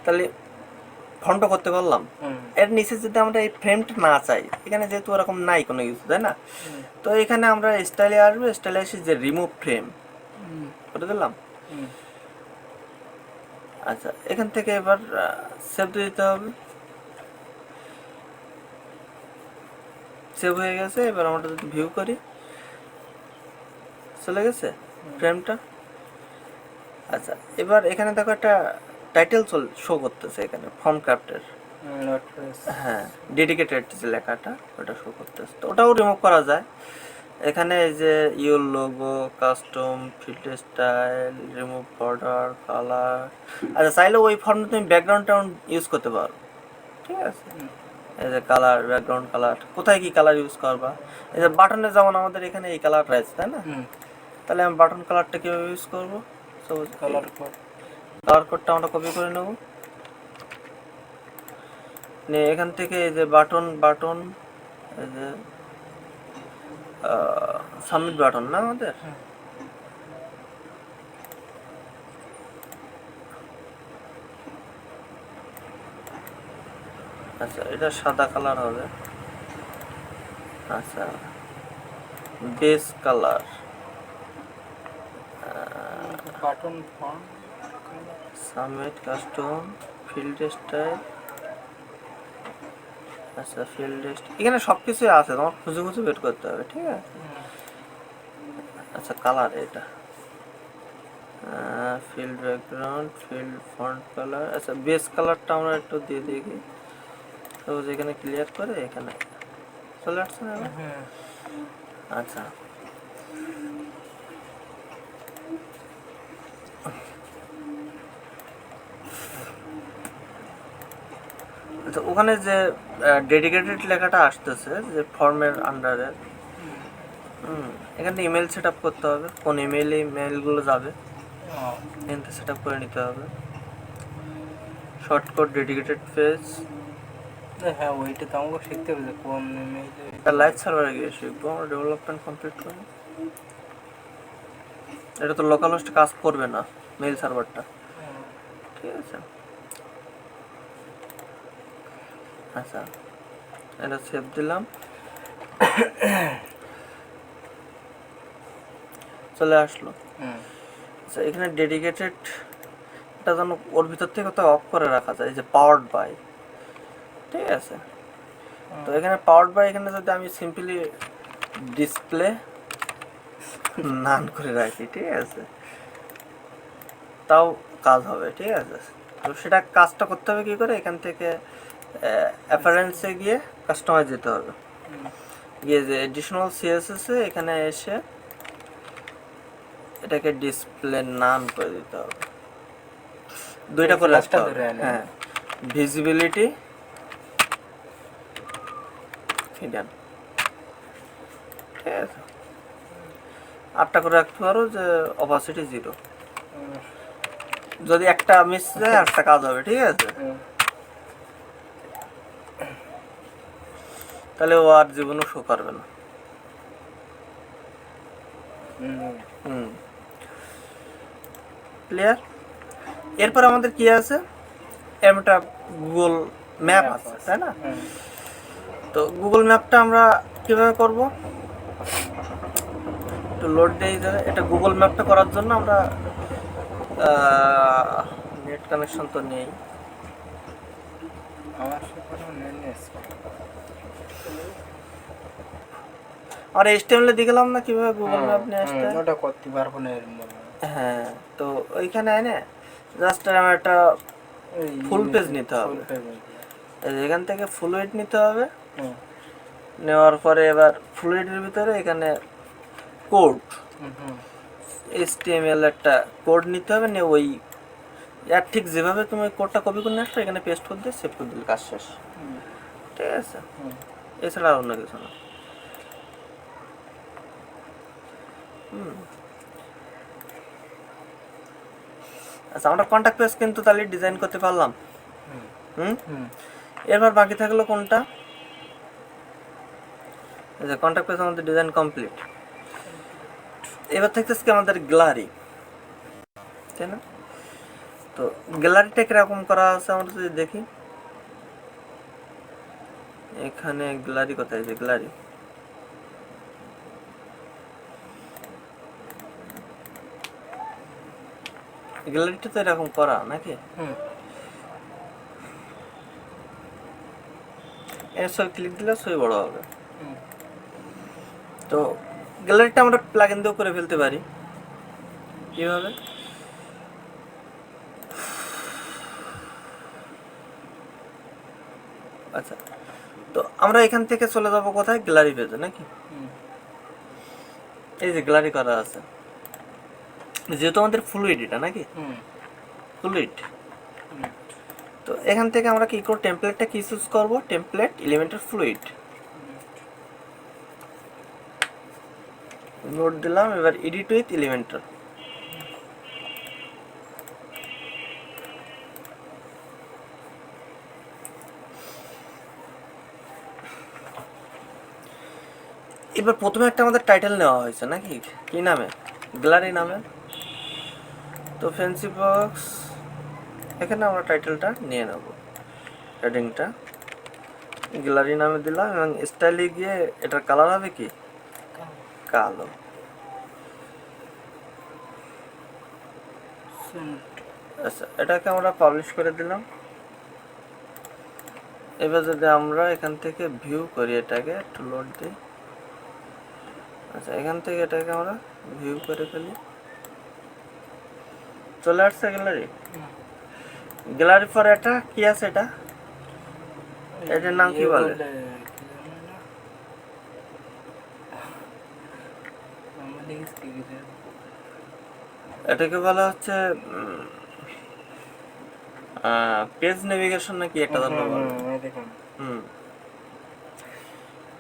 তাহলে ফন্টও করতে পারলাম। এর নিচে যদি আমরা এই ফ্রেমটা না চাই, এখানে যেহেতু ওরকম নাই কোনো কিছু, তাই না? তো এখানে আমরা স্টাইলে আসবো, স্টাইলে এসে যে রিমুভ ফ্রেম করে দিলাম। আচ্ছা, এখান থেকে এবার সেভ দিতে হবে। সেভ হয়ে গেছে। এবার আমরা যদি ভিউ করি, চলে গেছে ফ্রেমটা। আচ্ছা, এবার এখানে দেখো একটা টাইটেল শো করতেছে এখানে ফর্ম ক্রাফটের। হ্যাঁ, ডেডিকেটেড যে লেখাটা ওটা শো করতেছে। তো ওটাও রিমুভ করা যায়। এখানে এই যে your logo, custom, field style, remove border, colour. আচ্ছা, চাইলে ওই ফর্মে তুমি ব্যাকগ্রাউন্ড ইউজ করতে পারো, ঠিক আছে? এই যে কালার, ব্যাকগ্রাউন্ড কালার, কোথায় কি কালার ইউজ করবা। এই যে বাটনে যেমন আমাদের এখানে এই কালার রয়েছে, তাই না? তাহলে আমি বাটন কালারটা কীভাবে ইউজ করবো? সবুজ কালার কোডটা আমরা কপি করে নেব। এখান থেকে এই যে বাটন এই যে সাবমিট বাটন না আমাদের, আচ্ছা এটা সাদা কালার হবে। আচ্ছা, base colour, button font, submit custom, field style. আচ্ছা, ফিল্ড এখানে সব কিছুই আছে, তোমার খুঁজে খুঁজে বের করতে হবে, ঠিক আছে? আচ্ছা, কালার এটা field background, field font colour. আচ্ছা, বেস কালারটা আমরা একটু দিয়ে দেখি। তো এখানে ক্লিয়ার করে এখানে চলে আসছে না? আচ্ছা, আচ্ছা, ওখানে যে ডেডিকেটেড লেখাটা আসতেছে যে ফর্মের আন্ডারে, এখানে ইমেল সেট আপ করতে হবে। কোন ইমেইলে মেইলগুলো যাবে এখানে সেট আপ করে নিতে হবে। শর্টকাট ডেডিকেটেড পেজ, হ্যাঁ ওইটা তো আমাকে শিখতে হবে যে কোন ইমেইলে। লাইভ সার্ভারে গিয়ে শিখবো আমরা ডেভেলপমেন্ট কমপ্লিট করি। এটা তো লোকাল হোস্টে কাজ করবে না, মেইল সার্ভারটা, ঠিক আছে? আচ্ছা, এটা সেভ দিলাম, চলে আসলো। আচ্ছা, এখানে ডেডিকেটেড এটা যেন ওর ভিতর থেকে কোথাও অফ করে রাখা যায়, যে পাওয়ার্ড বাই, ঠিক আছে? তো এখানে পাওয়ার্ড বাই, এখানে যদি আমি সিম্পলি ডিসপ্লে নান করে রাখি, ঠিক আছে, তাও কাজ হবে, ঠিক আছে? তো সেটা কাজটা করতে হবে কী করে? এখান থেকে অ্যাপারেন্সে গিয়ে কাস্টমাইজ যেতে হবে, গিয়ে যে এডিশনাল সিএসএসে এখানে এসে এটাকে ডিসপ্লে নান করে দিতে হবে, দুইটা করে রাখতে হবে। হ্যাঁ, ভিজিবিলিটি হিডেন, ঠিক আছে? আটটা করে রাখতে পারো যে অপাসিটি 0, যদি একটা মিস যায় আটটা কাজ হবে, ঠিক আছে? তাহলে ও আর জীবনও শো করবে না। ক্লিয়ার? এরপর আমাদের কি আছে? একটা গুগল ম্যাপ আছে, তাই না? তো গুগল ম্যাপটা আমরা কিভাবে করব? একটু লোড দিয়ে যাবে। এটা গুগল ম্যাপটা করার জন্য আমরা নেট কানেকশন তো নেই। আর HTML দিয়ে গেলাম না কিভাবে গুগল ম্যাপ নিয়ে আসতে? ওটা করতে পারবো না। হ্যাঁ, তো ওইখানে এনে জাস্ট আমার একটা ফুল পেজ নিতে হবে। এখান থেকে ফুল ওয়েট নিতে হবে। নেওয়ার পরে এবার ফুল ওয়েটের ভিতরে এখানে কোড, HTML একটা কোড নিতে হবে। নিয়ে ওই আর ঠিক যেভাবে তুমি কোডটা কপি করে নিয়ে আসছো এখানে পেস্ট করে দিয়ে সেভ করে দিলে কাজ শেষ, ঠিক আছে? এছাড়া আর অন্য কিছু না। আচ্ছা, আমরা কন্ট্যাক্ট পেজ কিন্তু তাহলে ডিজাইন করতে পারলাম। এরপর বাকি থাকলো কোনটা? আচ্ছা, কন্ট্যাক্ট পেজ আমাদের ডিজাইন কমপ্লিট। এবার থাকতেছে কি আমাদের গ্যালারি, তাই না? তো গ্যালারিটা কিরকম করা আছে আমরা যদি দেখি, এখানে গ্যালারি কোথায়, যে গ্যালারি, গ্যালারিটা তো এরকম করা নাকি, এর ছবি ক্লিক দিলে ছবি বড় হবে। তো গ্যালারিটা আমরা প্লাগ ইন দিয়েও করে ফেলতে পারি। কিভাবে? আচ্ছা, তো আমরা এখান থেকে চলে যাবো কোথায়, গ্যালারি পেজে নাকি। এই যে গ্যালারি করা আছে, যেহেতু আমাদের ফ্লুইড এটা নাকি, ফ্লুইড। তো এখান থেকে আমরা কি করব, টেমপ্লেটটা কি চুজ করব, টেমপ্লেট এলিমেন্টের ফ্লুইড নোট দিলাম। এবার এডিট উইথ এলিমেন্টার, এবার প্রথমে একটা আমাদের টাইটেল নেওয়া হয়েছে নাকি, কি নামে, গ্যালারি নামে। তো ফ্যান্সি বক্স, এখানে আমরা টাইটেলটা নিয়ে নেব, হেডিংটা গ্যালারি নামে দিলাম, এবং স্টাইলে গিয়ে এটার কালার হবে কি, কালো। আচ্ছা, এটাকে আমরা পাবলিশ করে দিলাম। এবার যদি আমরা এখান থেকে ভিউ করি, এটাকে একটু লোড দিই। আচ্ছা, এখান থেকে এটাকে আমরা ভিউ করে ফেলি, চলে আসছে গ্যালারি। গ্যালারি পর এটা কি আছে, এটা এটার নাম কি বলে, এটাকে বলা হচ্ছে পেজ নেভিগেশন নাকি একটা ধরনের বলে।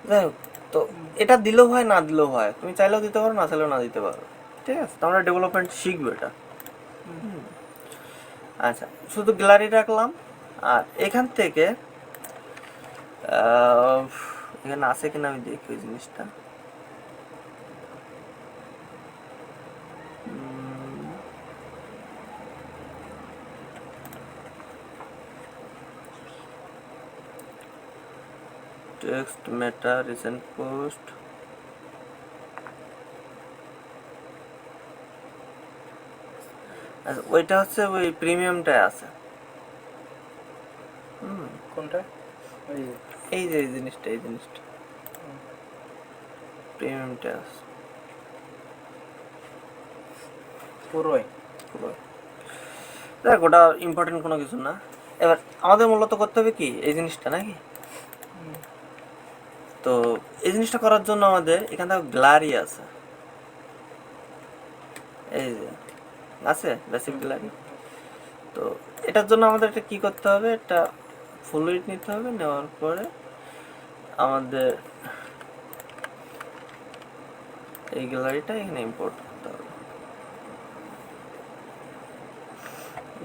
যাই হোক, তো এটা দিলেও হয় না দিলেও হয়, তুমি চাইলেও দিতে পারো, না চাইলেও না দিতে পারো, ঠিক আছে। তো আমরা ডেভেলপমেন্ট শিখবো এটা। আচ্ছা, শুধু গ্যালারি রাখলাম। আর এখান থেকে এখানে আছে কিনা আমি দেখি ওই জিনিসটা। টেক্সট মেটা রিসেন্ট পোস্ট, আচ্ছা ওইটা হচ্ছে ওই প্রিমিয়ামটায় আছে। কোনটা? এই যে এই জিনিসটা, এই জিনিসটা প্রিমিয়ামটা আছে পুরোই। দেখ, ওটা ইম্পর্টেন্ট কোনো কিছু না। এবার আমাদের মূলত করতে হবে কি, এই জিনিসটা নাকি। তো এই জিনিসটা করার জন্য আমাদের এখান থেকে গ্যালারি আছে, এই যে আছে বেসিক গ্যালারি। তো এটার জন্য আমাদের এটা কি করতে হবে, একটা ফ্লুইড নিতে হবে, নেওয়ার পরে আমাদের এই গ্যালারিটা এখানে ইম্পোর্ট করতে হবে।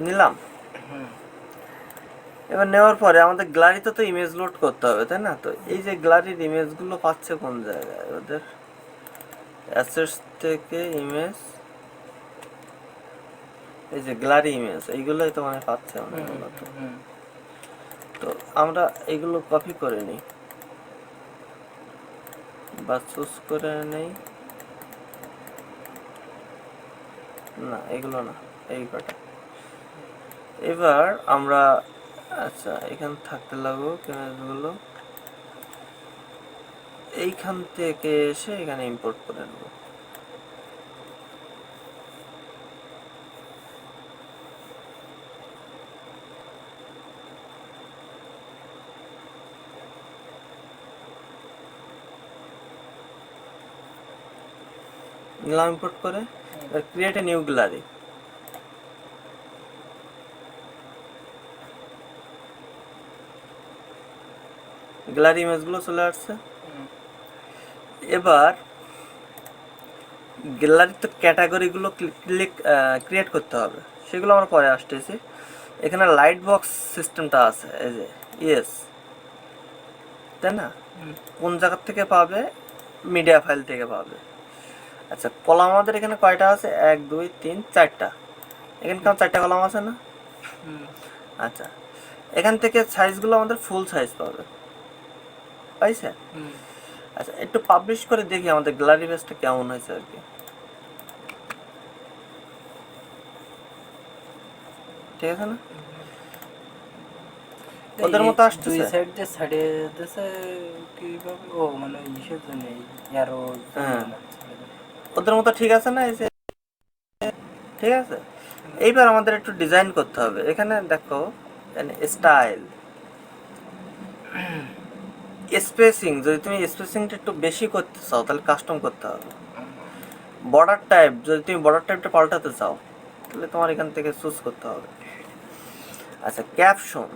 নিলাম। এবার নেওয়ার পরে আমাদের গ্যালারিতে তো ইমেজ লোড করতে হবে, তাই না। তো এই যে গ্যালারির ইমেজগুলো পাচ্ছে কোন জায়গায়, ওদের অ্যাসেটস থেকে ইমেজ, এই যে গ্যালারি ইমেজ, এইগুলোই তো মানে পাচ্ছে অনেকগুলো। তো আমরা এইগুলো কপি করে নিই বা চুজ করে নেই, না এগুলো না, এই কটা। এবার আমরা আচ্ছা এখান থাকতে লাগবো ইমেজগুলো, এইখান থেকে এসে এখানে ইম্পোর্ট করে নেব। নিলাম ইম্পোর্ট করে, create a new gallery. Gallery ইমেজগুলো চলে আসছে। এবার গ্যালারির তো ক্যাটাগরিগুলো ক্রিয়েট করতে হবে, সেগুলো আমরা পরে আসতেছি। এখানে লাইট বক্স সিস্টেমটা আছে, এই যে ইয়েস, তাই না। কোন জায়গা থেকে পাবে, মিডিয়া ফাইল থেকে পাবে। আচ্ছা, কলাম আমাদের এখানে কয়টা আছে, 1 2 3 4টা, এখানে কেমন 4টা কলাম আছে না। আচ্ছা, এখান থেকে সাইজগুলো আমাদের ফুল সাইজ পাবে, পাইছে? আচ্ছা, একটু পাবলিশ করে দেখি আমাদের গ্যালারি বেসটা কেমন হয়েছে আর কি। ঠিক আছে না? ওদের মতো দুই আসতেছে? সাইড দিয়ে ছাড়িয়ে দিতেছে কিভাবে? ও মানে ইসের জন্য, আরো হ্যাঁ, ওদের মতো ঠিক আছে না? এই যে ঠিক আছে। এইবার আমাদের একটু ডিজাইন করতে হবে। এখানে দেখো স্টাইল, স্পেসিং, যদি তুমি স্পেসিংটা একটু বেশি করতে চাও তাহলে কাস্টম করতে হবে। বর্ডার টাইপ, যদি তুমি বর্ডার টাইপটা পাল্টাতে চাও তাহলে তোমার এখান থেকে চুজ করতে হবে। আচ্ছা, ক্যাপশন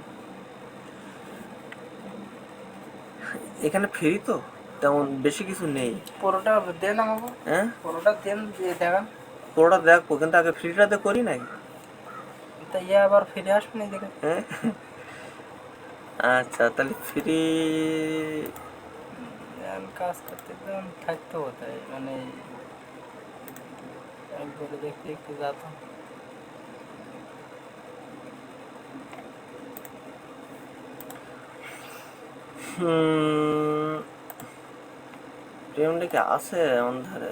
এখানে ফ্রি তো, তেমন বেশি কিছু নেই। পুরোটা দেন আমাকে, হ্যাঁ, পুরোটা দেন দিয়ে দেখান। পুরোটা দেখবো, কিন্তু আগে ফ্রিটাতে করি নাকি? তা আবার ফিরে আসবেন এদিকে। হ্যাঁ, আচ্ছা তাহলে ফ্রি। কাজ করতে একদম থাকতে হতো, মানে একবারে দেখতে একটু যেতাম। প্রেমটা কি আছে আমার ধারে?